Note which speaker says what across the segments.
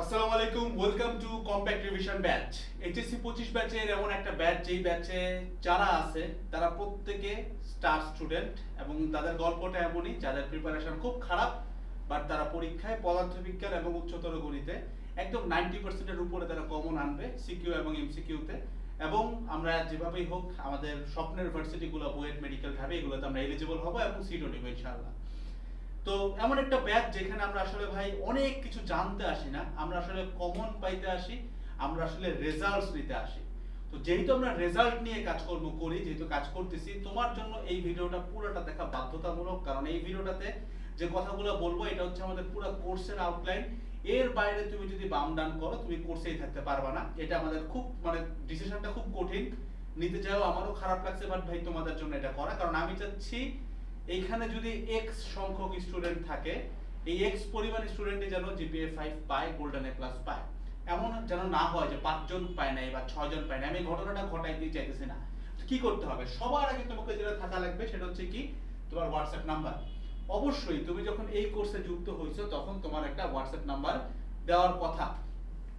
Speaker 1: আসসালামু আলাইকুম, welcome to compact revision batch. HSC 25 ব্যাচের এমন একটা ব্যাচ যেই ব্যাচে যারা আছে তারা প্রত্যেকে স্টার স্টুডেন্ট এবং তাদের গল্পটা এমনই যাদের প্রিপারেশন খুব খারাপ, বাট তারা পরীক্ষায় পদার্থবিজ্ঞান এবং উচ্চতর গণিতে একদম 90%-এর উপরে তারা কমন আনবে সিকিউ এবং এমসিকিউতে। এবং আমরা যেভাবেই হোক আমাদের স্বপ্নের ভার্সিটিগুলো বুয়েট মেডিকেল ঢাবে এগুলোতে আমরা এলিজিবল হব এবং সিটও নেব ইনশাআল্লাহ। তো এমন একটা ব্যাচ যেখানে আমরা আসলে ভাই অনেক কিছু জানতে আসি না, আমরা আসলে কমন পাইতে আসি, আমরা আসলে রেজাল্টস নিতে আসি। তো যেহেতু আমরা রেজাল্ট নিয়ে কাজকর্ম করি, যেহেতু কাজ করতেছি, তোমার জন্য এই ভিডিওটা পুরোটা দেখা বাধ্যতামূলক। কারণ এই ভিডিওটাতে যে কথাগুলো বলবো এটা হচ্ছে আমাদের পুরো কোর্সের আউটলাইন। এর বাইরে তুমি যদি বাম ডান করো তুমি কোর্সেই থাকতে পারবা না। এটা আমাদের খুব ডিসিশনটা খুব কঠিন, নিতে চাও আমারও খারাপ লাগছে, বাট ভাই তোমাদের জন্য এটা করা। কারণ আমি চাচ্ছি এইখানে যদি এক্স সংখ্যক স্টুডেন্ট থাকে, এই এক্স পরিমাণ স্টুডেন্টই যেন জিপিএ 5 পায়, গোল্ডেন এ প্লাস পায়। এমন যেন না হয় যে 5 জন পায় নাই বা 6 জন পায় না। আমি ঘটনাটা ঘটাইতে চাইতেছি না। কি করতে হবে? সবার আগে তোমাকে যেটা থাকা লাগবে সেটা হচ্ছে কি, তোমার হোয়াটসঅ্যাপ নাম্বার। অবশ্যই তুমি যখন এই কোর্সে যুক্ত হইছো তখন তোমার একটা হোয়াটসঅ্যাপ নাম্বার দেওয়ার কথা,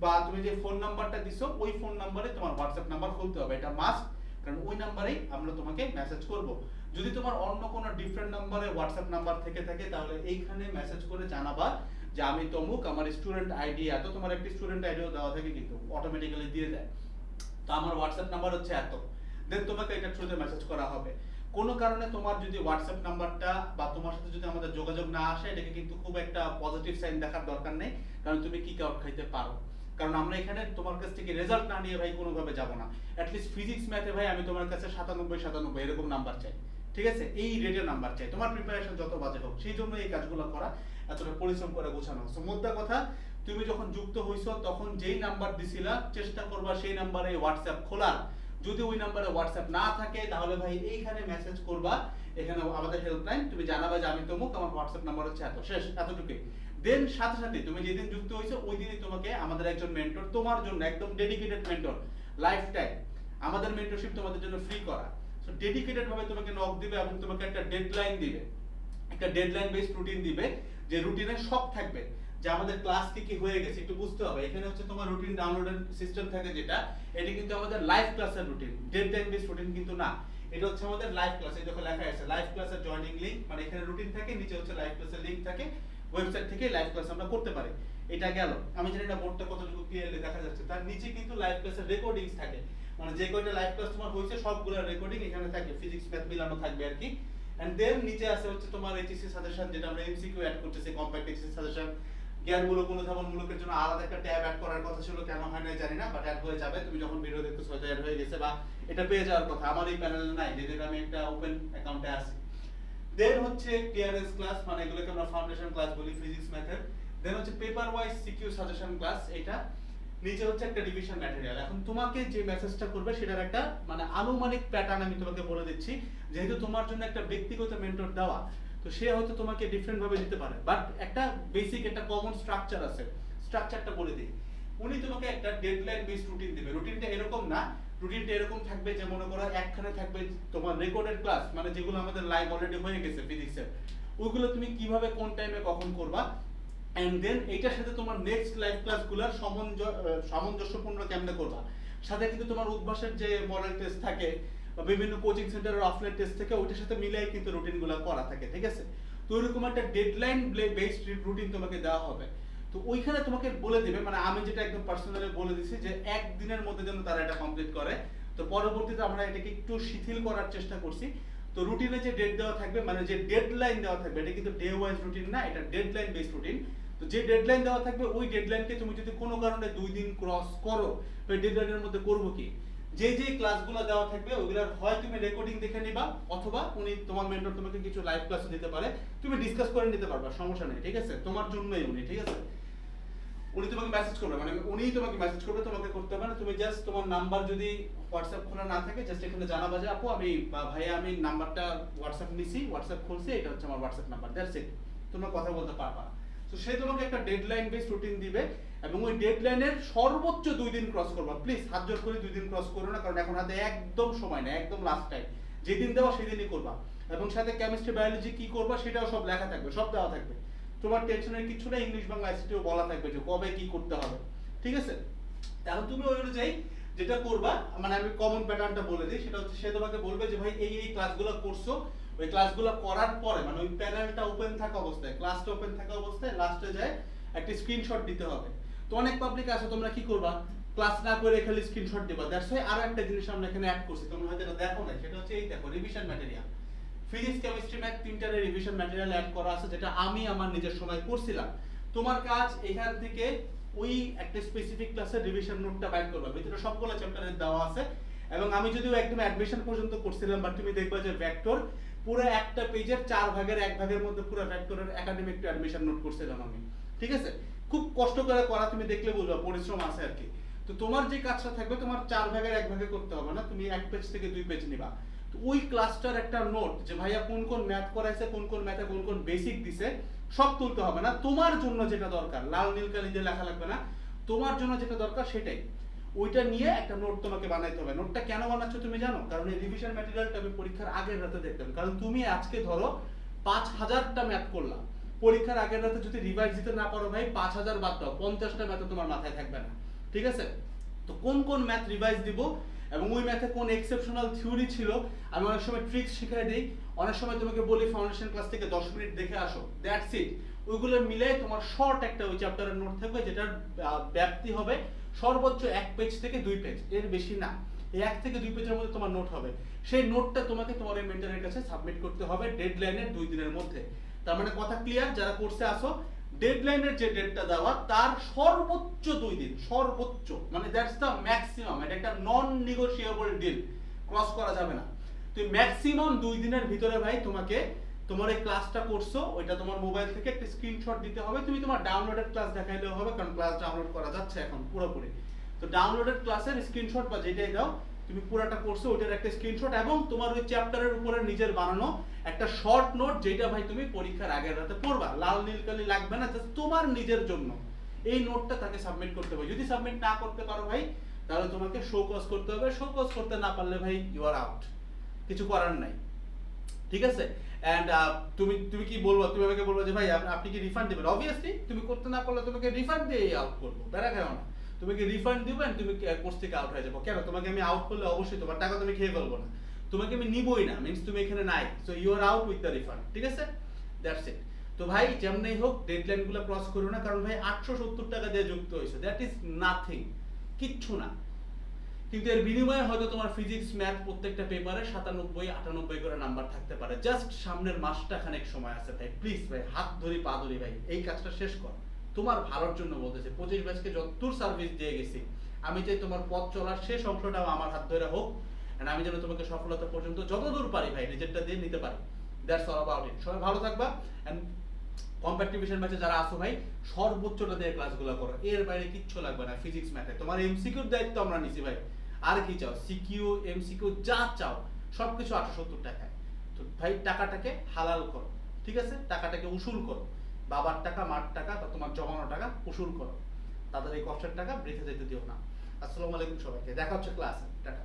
Speaker 1: বা তুমি যে ফোন নাম্বারটা দিছো ওই ফোন নাম্বারে তোমার হোয়াটসঅ্যাপ নাম্বার খুলতে হবে, এটা মাস্ট। কারণ ওই নাম্বারেই আমরা তোমাকে মেসেজ করব। যদি তোমার অন্য কোনো ডিফারেন্ট নাম্বারে হোয়াটসঅ্যাপ নাম্বার থেকে থাকে তাহলে এইখানে মেসেজ করে জানাবা যে আমি তমুক, আমার স্টুডেন্ট আইডি এত। তোমার একটা স্টুডেন্ট আইডিও দেওয়া থাকে কিন্তু অটোমেটিক্যালি দিয়ে দেয়। তো আমার হোয়াটসঅ্যাপ নাম্বার হচ্ছে এত, দেন তোমাকে এটা থ্রুতে মেসেজ করা হবে। কোনো কারণে তোমার যদি হোয়াটসঅ্যাপ নাম্বারটা বা তোমার সাথে যদি আমাদের যোগাযোগ না আসে, এটাকে কিন্তু খুব একটা পজিটিভ সাইন দেখার দরকার নেই, কারণ তুমি কিক আউট খাইতে পারো। কারণ আমরা এখানে তোমার কাছ থেকে রেজাল্ট না নিয়ে ভাই কোনোভাবে যাব না। অ্যাটলিস্ট ফিজিক্স ম্যাথে ভাই আমি তোমার কাছে 97 এরকম নাম্বার চাই, ঠিক আছে? এই রেটের নাম্বার চাই, তোমার প্রিপারেশন যত বাজে হোক। সেই জন্য এই কাজগুলো করা, এতটা পরিশ্রম করে গোছানো। সো মোদ্দা কথা, তুমি যখন যুক্ত হইছো তখন যেই নাম্বার দিছিলা চেষ্টা করবা সেই নাম্বারে হোয়াটসঅ্যাপ খোলার। যদি ওই নাম্বারে হোয়াটসঅ্যাপ না থাকে তাহলে ভাই এইখানে মেসেজ করবা, এখানে আমাদের হেল্পলাইন, তুমি জানাবা যে আমি তমুক, আমার হোয়াটসঅ্যাপ নাম্বার হচ্ছে এত, শেষ, এতটুকুই। দেন সাথে সাথে তুমি যেদিন যুক্ত হইছো ওই দিনই তোমাকে আমাদের একজন মেন্টর, তোমার জন্য একদম ডেডিকেটেড মেন্টর, লাইফ টাইম আমাদের মেন্টরশিপ তোমাদের জন্য ফ্রি করা। সো ডেডিকেটেড ভাবে তোমাকে নক দিবে এবং তোমাকে একটা ডেডলাইন দিবে, একটা ডেডলাইন বেসড রুটিন দিবে, যে রুটিনে সব থাকবে যে আমাদের ক্লাস কি কি হয়ে গেছে। একটু বুঝতে হবে, এখানে হচ্ছে তোমার রুটিন ডাউনলোডের সিস্টেম থাকে যেটা, এটা কিন্তু আমাদের লাইভ ক্লাসের রুটিন, ডেডলাইন বেসড রুটিন কিন্তু না। এটা হচ্ছে আমাদের লাইভ ক্লাস। এই দেখো লেখা আছে লাইভ ক্লাসের জয়েনিং লিংক, মানে এখানে রুটিন থাকে, নিচে হচ্ছে লাইভ ক্লাসের লিংক থাকে, ওয়েবসাইট থেকে লাইভ ক্লাস আমরা করতে পারি। এটা গেল। আমি জানি না বোর্ডটা কতটুকু ক্লিয়ারলি দেখা যাচ্ছে, তার নিচে কিন্তু লাইভ ক্লাসের রেকর্ডিংস থাকে, মানে যে কয়টা লাইভ ক্লাস তোমার হয়েছে সবগুলোর রেকর্ডিং এখানে থাকে, ফিজিক্স ম্যাথ মিলানো থাকবে আর কি। এন্ড দেন নিচে আছে হচ্ছে তোমার এইচএসসি সাজেশন, যেটা আমরা এমসিকিউ অ্যাড করতেছি, কম্প্যাক্ট এইচএসসি সাজেশন। জ্ঞানমূলক অনুধাবনমূলকের জন্য আলাদা একটা ট্যাব অ্যাড করার কথা ছিল, কেন হয় না জানি না, বাট অ্যাড হয়ে যাবে। তুমি যখন ভিডিও দেখতেছো হয়তো অ্যাড হয়ে গেছে, বা এটা পেয়ে যাওয়ার কথা। আমার এই প্যানেলে নাই, যেটা আমি একটা ওপেন অ্যাকাউন্টে আছি। দেন হচ্ছে ক্লিয়ারেন্স ক্লাস, মানে এগুলোকে আমরা ফাউন্ডেশন ক্লাস বলি ফিজিক্স ম্যাথের। দেন হচ্ছে paper wise CQ suggestion class, এটা। নিচে হচ্ছে একটা রিভিশন ম্যাটেরিয়াল। এখন তোমাকে যে মেসেজটা করবে সেটার একটা আনুমানিক প্যাটার্ন আমি তোমাকে বলে দিচ্ছি। যেহেতু তোমার জন্য একটা ব্যক্তিগত মেন্টর দেওয়া, তো সে হয়তো তোমাকে ডিফারেন্ট ভাবে দিতে পারে, বাট একটা বেসিক একটা কমন স্ট্রাকচার আছে, স্ট্রাকচারটা বলে দিই। উনি তোমাকে একটা ডেডলাইন বেসড রুটিন দিবে। রুটিনটা এরকম না, রুটিনটা এরকম থাকবে যে মনে করো একখানে থাকবে তোমার রেকর্ডেড ক্লাস, মানে যেগুলো আমাদের লাইভ অলরেডি হয়ে গেছে ফিজিক্সের, ওইগুলো তুমি কিভাবে কোন টাইমে কখন করবা। এন্ড দেন এইটার সাথে তোমার নেক্সট লাইভ ক্লাসগুলোর সামঞ্জস্যপূর্ণ কেমনে করবা। সাথে কিন্তু তোমার উদ্ভাসের যে মডেল টেস্ট থাকে বা বিভিন্ন কোচিং সেন্টারের অফলাইন টেস্ট থেকে, ওইটার সাথে মিলাই কিন্তু রুটিনগুলো করা থাকে, ঠিক আছে? তো এরকম একটা ডেডলাইন বেসড রুটিন তোমাকে দেওয়া হবে। তো ওইখানে তোমাকে বলে দিবে, মানে আমি যেটা একদম পার্সোনালি বলে দিছি যে একদিনের মধ্যে যেন তারা এটা কমপ্লিট করে। তো পরবর্তীতে আমরা এটাকে একটু শিথিল করার চেষ্টা করছি। তো রুটিনে যে ডেট দেওয়া থাকবে, মানে যে ডেডলাইন দেওয়া থাকবে, এটা কিন্তু ডে ওয়াইজ রুটিন না, এটা ডেডলাইন বেসড রুটিন। তো যে ডেডলাইন দেওয়া থাকবে ওই ডেডলাইনকে তুমি যদি কোনো কারণে 2 দিন ক্রস করো, ওই ডেডলাইনের মধ্যে করবো কি, যে যে ক্লাসগুলো দেওয়া থাকবে ওগুলোর হয় তুমি রেকর্ডিং দেখে নিবা, অথবা উনি তোমার মেন্টর তোমাকে কিছু লাইভ ক্লাস দিতে পারে, তুমি ডিসকাস করে নিতে পারবা, সমস্যা নেই, ঠিক আছে? তোমার জন্যই উনি, ঠিক আছে? উনি তোমাকে মেসেজ করবে, মানে উনিই তোমাকে মেসেজ করবে, তোমাকে করতে হবে না। তুমি জাস্ট তোমার নাম্বার যদি হোয়াটসঅ্যাপ খোলা না থাকে, জাস্ট এখানে জানাবা যে আপু আমি বা ভাইয়া আমি নাম্বারটা হোয়াটসঅ্যাপ নিছি, হোয়াটসঅ্যাপ খুলছি, এটা হচ্ছে আমার হোয়াটসঅ্যাপ নাম্বার, দ্যাটস ইট। তোমরা কথা বলতে পারবা। তো সে তোমাকে একটা ডেডলাইন বেসড রুটিন দিবে, এবং ওই ডেডলাইনের সর্বোচ্চ 2 দিন ক্রস করবা। প্লিজ হাত জোর করে 2 দিন ক্রস করো না, কারণ এখন হাতে একদম সময় নেই, একদম লাস্ট টাইম। যেদিন দেওয়া সেদিনই করবা, এবং সাথে কেমিস্ট্রি বায়োলজি কি করবা সেটাও সব লেখা থাকবে, সব দেওয়া থাকবে। তোমার টেনশনের কিছু না, ইংলিশ বাংলা আইসিটিও বলা থাকবে যে কবে কি করতে হবে, ঠিক আছে? এখন তুমি ওই অনুযায়ী যেটা করবা, মানে আমি কমন প্যাটার্নটা বলে দিই, সেটা হচ্ছে সে তোমাকে বলবে যে ভাই এই ক্লাসগুলো করছো, ওই ক্লাসগুলো করার পরে মানে ওই প্যানেলটা ওপেন থাকা অবস্থায়, ক্লাসটা ওপেন থাকা অবস্থায় লাস্টে যায় একটা স্ক্রিনশট দিতে হবে। তো অনেক পাবলিক আছে, তোমরা কি করবা, ক্লাস না করে খালি স্ক্রিনশট দিবা। দ্যাটস ওয়াই আরো একটা জিনিস আমরা এখানে অ্যাড করছি, তোমরা হয়তো এটা দেখো না, সেটা হচ্ছে এই দেখো revision material. Physics chemistry math তিনটারে রিভিশন ম্যাটেরিয়াল অ্যাড করা আছে, যেটা আমি আমার নিজের সময় করছিলাম। তোমার কাজ এখান থেকে ওই একটা স্পেসিফিক ক্লাসের রিভিশন নোটটা বাইর করবা, ভিতরে সবগুলো চ্যাপ্টারের দেওয়া আছে। এবং আমি যদিও একদম অ্যাডমিশন পর্যন্ত করছিলাম, বাট তুমি দেখবা যে ভেক্টর পুরো একটা পেজের 4 ভাগের 1 ভাগের মধ্যে পুরো ভেক্টরের একাডেমিক টু অ্যাডমিশন নোট করছিলাম আমি, ঠিক আছে? খুব কষ্ট করে করা, তুমি দেখলে বুঝবা পরিশ্রম আছে আর কি। তো তোমার যে কাজটা থাকবে, তোমার 4 ভাগের 1 ভাগে করতে হবে না, তুমি 1 পেজ থেকে 2 পেজ নিবা। তো ওই ক্লাসটার একটা নোট, যে ভাইয়া কোন কোন ম্যাথ করাইছে, কোন কোন ম্যাথে কোন কোন বেসিক দিছে, সব তুলতে হবে না। তোমার জন্য যেটা দরকার, লাল নীল কালি দিয়ে লেখা লাগবে না, তোমার জন্য যেটা দরকার সেটাই, ওইটা নিয়ে একটা নোট তোমাকে বানাইতে হবে। নোটটা কেন বানাচ্ছ তুমি জানো? কারণ এই রিভিশন ম্যাটেরিয়ালটা আমি পরীক্ষার আগের রাতে দেখতাম। কারণ তুমি আজকে ধরো 5000টা ম্যাথ করলা, পরীক্ষার আগের রাতে যদি রিভাইজ দিতে না পারো ভাই, 5000 বাদ দাও, 50টা ম্যাথ তোমার মাথায় থাকবে না, ঠিক আছে? তো কোন কোন ম্যাথ রিভাইজ দিব এবং ওই ম্যাথে কোন এক্সেপশনাল থিওরি ছিল, আমি অনেক সময় ট্রিক্স শিখাই দেই, অনেক সময় তোমাকে বলি ফাউন্ডেশন ক্লাস থেকে 10 মিনিট দেখে আসো, দ্যাটস ইট। ওইগুলো মিলে তোমার শর্ট একটা ওই চ্যাপ্টারের নোট থাকবে, যেটার ব্যাপ্তি হবে সর্বোচ্চ 1 পেজ থেকে 2 পেজ, এর বেশি না। এই 1 থেকে 2 পেজের মধ্যে তোমার নোট হবে। সেই নোটটা তোমাকে তোমার এই মেন্টরের কাছে সাবমিট করতে হবে ডেডলাইনের 2 দিনের মধ্যে। তার মানে কথা ক্লিয়ার? যারা কোর্সে আসো, ডেডলাইনের যে ডেটটা দেওয়া তার সর্বোচ্চ 2 দিন, সর্বোচ্চ, মানে দ্যাটস দ্য ম্যাক্সিমাম। এটা একটা নন নেগোশিয়েবল ডিল, ক্রস করা যাবে না। তুই ম্যাক্সিমাম 2 দিনের ভিতরে ভাই তোমাকে তোমার এই ক্লাসটা করছো, ওইটা তোমার মোবাইল থেকে একটা স্ক্রিনশট দিতে হবে। তুমি তোমার ডাউনলোডেড ক্লাস দেখাইলেও হবে, কারণ ক্লাস ডাউনলোড করা যাচ্ছে এখন পুরোপুরি। তো ডাউনলোডেড ক্লাসের স্ক্রিনশট বা যেটাই দাও, তুমি পুরোটা করছো ওইটার একটা স্ক্রিনশট, এবং তোমার ওই চ্যাপ্টারের উপরে নিজের বানানো একটা শর্ট নোট, যেটা ভাই তুমি পরীক্ষার আগের রাতে পড়বা। লাল নীল কালি লাগবে না, জাস্ট তোমার নিজের জন্য এই নোটটা তাকে সাবমিট করতে হবে। যদি সাবমিট না করতে পারো ভাই, তাহলে তোমাকে শো কজ করতে হবে। শো কজ করতে না পারলে ভাই ইউ আর আউট, কিছু করার নাই, ঠিক আছে? এন্ড তুমি কি বলবো, তুমি আমাকে বলবো যে ভাই আপনি কি রিফান্ড দিবেন? অবভিয়াসলি তুমি করতে না পারলে তোমাকে রিফান্ড দিয়ে আউট করবো, বেড়া খাও না। তোমাকে রিফান্ড দিব এন্ড তুমি কোর্স থেকে আউট হয়ে যাবো। কেন? তোমাকে আমি আউট করলে অবশ্যই তোমার টাকা তুমি খেয়ে ফেলবো না, তোমাকে আমি নিবই না, মিন্স তুমি এখানে নাই, so you are out with the refund, ঠিক আছে? That's it. তো ভাই যেমনই হোক ডেডলাইনগুলো ক্রস করো না, কারণ ভাই 870 টাকা দিয়ে যুক্ত হয়েছে, দ্যাট ইজ নাথিং, কিচ্ছু না। কিন্তু এর বিনিময়ে হয়তো তোমার ফিজিক্স ম্যাথ প্রত্যেকটা পেপারে 97-98 করে নাম্বার থাকতে পারে। জাস্ট সামনের মাসটা খানেক সময় আছে ভাই, প্লিজ ভাই হাত ধরি পা ধরি ভাই, এই কাজটা শেষ কর। তোমার ভালোর জন্য বলতেছে, 25 ব্যাচকে যতদূর সার্ভিস দিয়ে গেছি, আমি চাই তোমার পথ চলার শেষ অংশটাও আমার হাত ধরে হোক, এন্ড আমি যেন তোমাকে সফলতা পর্যন্ত যতদূর পারি ভাই নিজেরটা দিয়ে নিতে পারি। That's all about it. সবাই ভালো থাকবা, এন্ড কম্পিটিশন ব্যাচে যারা আসো ভাই, সর্বোচ্চটা দিয়ে ক্লাসগুলো করো, এর বাইরে কিচ্ছু লাগবে না। ফিজিক্স ম্যাথে তোমার এমসিকিউর দায়িত্ব আমরা নিছি ভাই, আর কি চাও, সিকিউ এমসিকিউ যা চাও সবকিছু 870 টাকায়। তো ভাই টাকাটাকে হালাল করো, ঠিক আছে? টাকাটাকে উসুল করো, বাবার টাকা, মার টাকা বা তোমার জমানো টাকা উসুল করো, তাদের এই কষ্টের টাকা বৃথা যেতে দিও না। আসসালামু আলাইকুম সবাইকে, দেখা হচ্ছে ক্লাসে, টাটা।